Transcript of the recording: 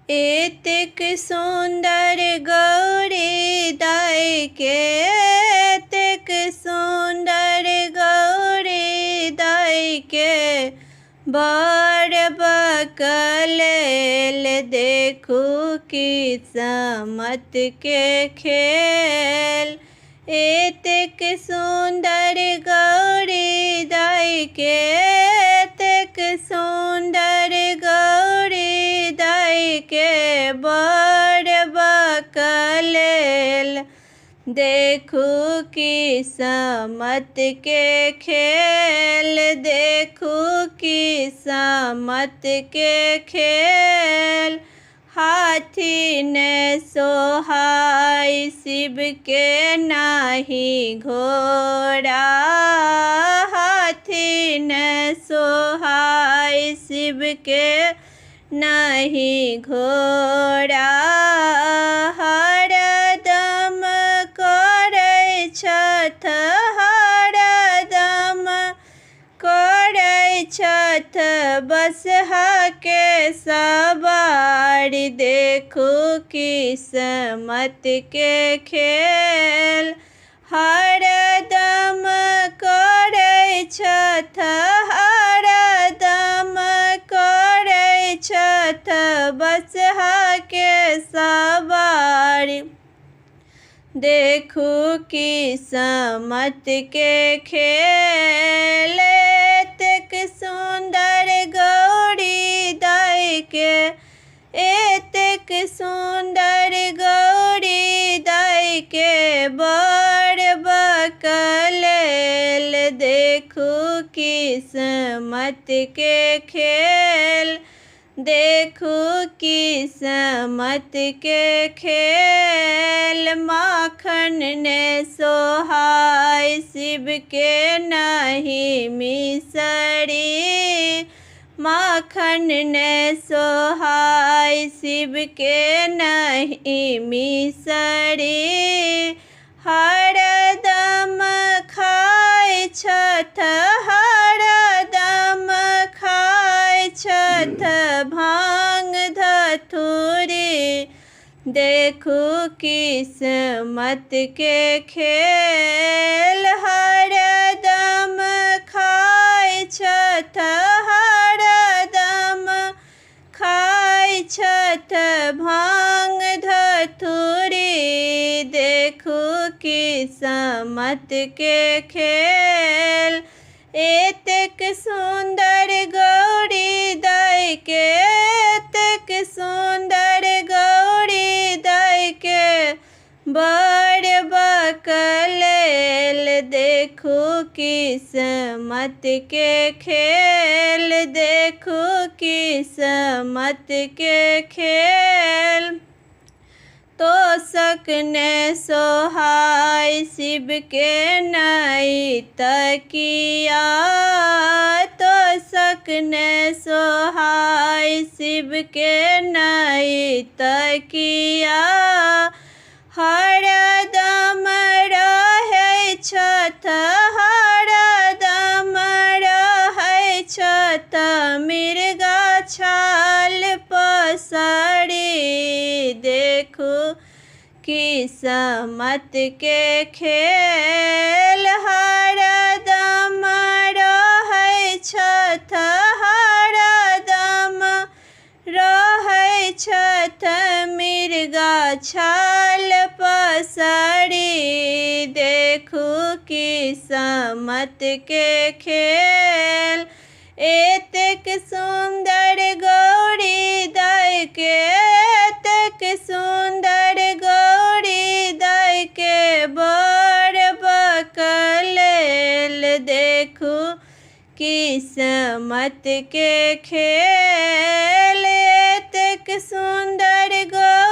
एतेक सुंदर गौरी दाई के, एतेक सुंदर गौरी दाई के, बड़ बकलेल देखू किस्मत के खेल। एतेक सुंदर गौरी दाई के, एतेक सुंदर गौरी दाई के, बड़ बकलेल देखू किस्मत के खेल। देखू किस्मत के खेल। हाथी ने सोहाई शिव के नाही घोड़ा, हाथी ने सोहाई शिव के नहीं घोड़ा। हरदम करै छथ, हरदम करै छथ बसहा के सवारी। देखू किस्मत के खेल। हरदम करै छथ, हरदम करै छथ बसहा के सवारी। देखू किस्मत के खेल। एतेक सुंदर गौरी दाई के, एतेक सुंदर गौरी दाई के, बड़ बकलेल देखू किस्मत के खेल। देखू किस्मत के खेल। माखन ने सोहाई शिव के नहीं मिसरी, माखन ने सोहाई शिव के नहीं मिसरी। हरदम खाय छथ, हरदम खाय छथ भांग धतूरी। देखू किस्मत के खेल। हरदम खाय छथ, हरदम खाय छथ भांग धतूरी। देखू किस्मत के खेल। एतेक सुंदर गौरी दाई के, एतेक सुंदर गौरी दाई के, बड़ बकलेल देखू किस्मत के खेल। देखू किस्मत के खेल। तोषक ने सोहाई शिव के नहीं तकिया, तोषक ने सोहाई शिव के नहीं तकिया। हरदम रहै छथ, हरदम रहै छथ मिर्गा छाल पसरी। देखू किस्मत के खेल। हरदम रहै छथ, हरदम रहै छथ मिर्गा छाल पसरी। देखू किस्मत के खेल। एतेक सुंदर गौरी दाई के, एतेक सुंदर गौरी दाई के, बड़ बकलेल देखू किस्मत के खेल। एतेक सुंदर गौरी